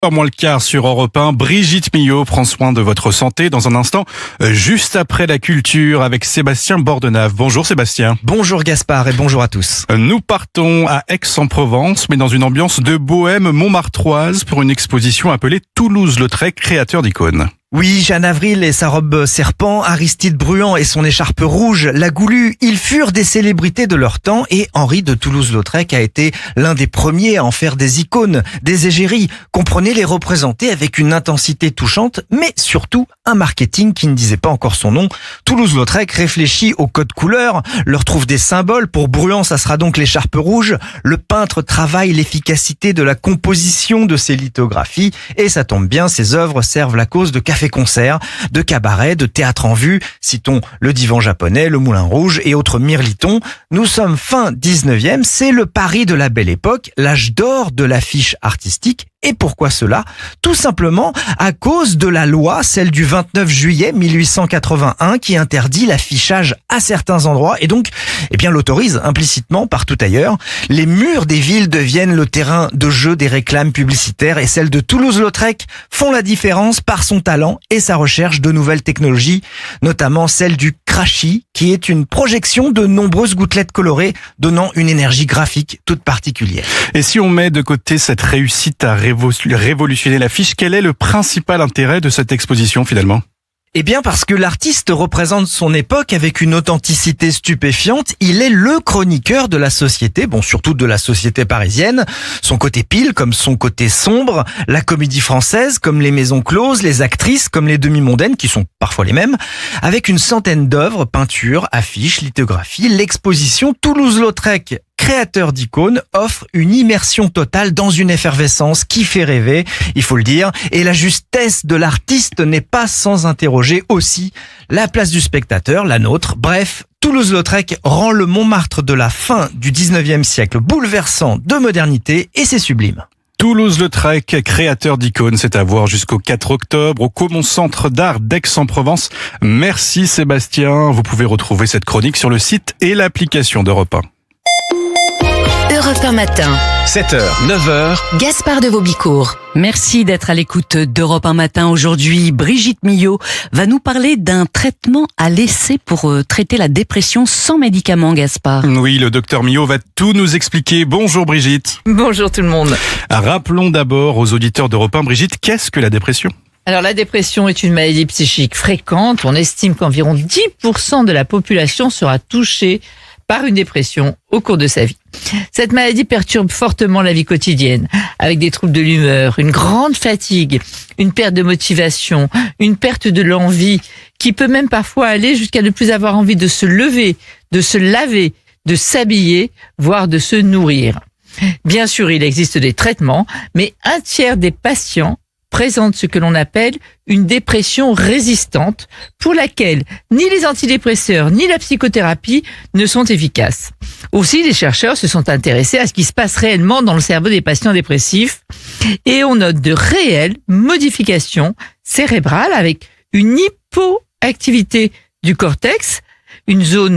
Moins le quart sur Europe 1, Brigitte Millot prend soin de votre santé dans un instant, juste après la culture avec Sébastien Bordenave. Bonjour Sébastien. Bonjour Gaspard et bonjour à tous. Nous partons à Aix-en-Provence, mais dans une ambiance de bohème montmartroise pour une exposition appelée Toulouse-Lautrec, créateur d'icônes. Oui, Jeanne Avril et sa robe serpent, Aristide Bruant et son écharpe rouge, la Goulue, ils furent des célébrités de leur temps et Henri de Toulouse-Lautrec a été l'un des premiers à en faire des icônes, des égéries, comprenez les représenter avec une intensité touchante, mais surtout un marketing qui ne disait pas encore son nom. Toulouse-Lautrec réfléchit au code couleur, leur trouve des symboles, pour Bruant ça sera donc l'écharpe rouge, le peintre travaille l'efficacité de la composition de ses lithographies et ça tombe bien, ses œuvres servent la cause de café-concert, de cabaret, de théâtre en vue, citons le Divan japonais, le Moulin Rouge et autres mirlitons. Nous sommes fin 19e, c'est le Paris de la Belle Époque, l'âge d'or de l'affiche artistique. Et pourquoi cela? Tout simplement à cause de la loi, celle du 29 juillet 1881, qui interdit l'affichage à certains endroits et donc l'autorise implicitement partout ailleurs. Les murs des villes deviennent le terrain de jeu des réclames publicitaires et celles de Toulouse-Lautrec font la différence par son talent et sa recherche de nouvelles technologies, notamment celle du Crashie, qui est une projection de nombreuses gouttelettes colorées donnant une énergie graphique toute particulière. Et si on met de côté cette réussite à révolutionner l'affiche, quel est le principal intérêt de cette exposition finalement ? Eh bien parce que l'artiste représente son époque avec une authenticité stupéfiante, il est le chroniqueur de la société, surtout de la société parisienne, son côté pile comme son côté sombre, la comédie française comme les maisons closes, les actrices comme les demi-mondaines qui sont parfois les mêmes, avec une centaine d'œuvres, peintures, affiches, lithographies, l'exposition Toulouse-Lautrec, créateur d'icônes, offre une immersion totale dans une effervescence qui fait rêver, il faut le dire, et la justesse de l'artiste n'est pas sans interroger aussi la place du spectateur, la nôtre. Bref, Toulouse-Lautrec rend le Montmartre de la fin du 19e siècle bouleversant de modernité et c'est sublime. Toulouse-Lautrec, créateur d'icônes, c'est à voir jusqu'au 4 octobre au Gaumont Centre d'Art d'Aix-en-Provence. Merci Sébastien, vous pouvez retrouver cette chronique sur le site et l'application d'Europe 1. Europe 1 matin. 7h, 9h. Gaspard de Vaubicourt. Merci d'être à l'écoute d'Europe 1 matin. Aujourd'hui, Brigitte Millot va nous parler d'un traitement à l'essai pour traiter la dépression sans médicaments, Gaspard. Oui, le docteur Millot va tout nous expliquer. Bonjour Brigitte. Bonjour tout le monde. Rappelons d'abord aux auditeurs d'Europe 1, Brigitte, qu'est-ce que la dépression ? Alors la dépression est une maladie psychique fréquente. On estime qu'environ 10% de la population sera touchée par une dépression au cours de sa vie. Cette maladie perturbe fortement la vie quotidienne, avec des troubles de l'humeur, une grande fatigue, une perte de motivation, une perte de l'envie, qui peut même parfois aller jusqu'à ne plus avoir envie de se lever, de se laver, de s'habiller, voire de se nourrir. Bien sûr, il existe des traitements, mais un tiers des patients présente ce que l'on appelle une dépression résistante pour laquelle ni les antidépresseurs ni la psychothérapie ne sont efficaces. Aussi, les chercheurs se sont intéressés à ce qui se passe réellement dans le cerveau des patients dépressifs et on note de réelles modifications cérébrales avec une hypoactivité du cortex, une zone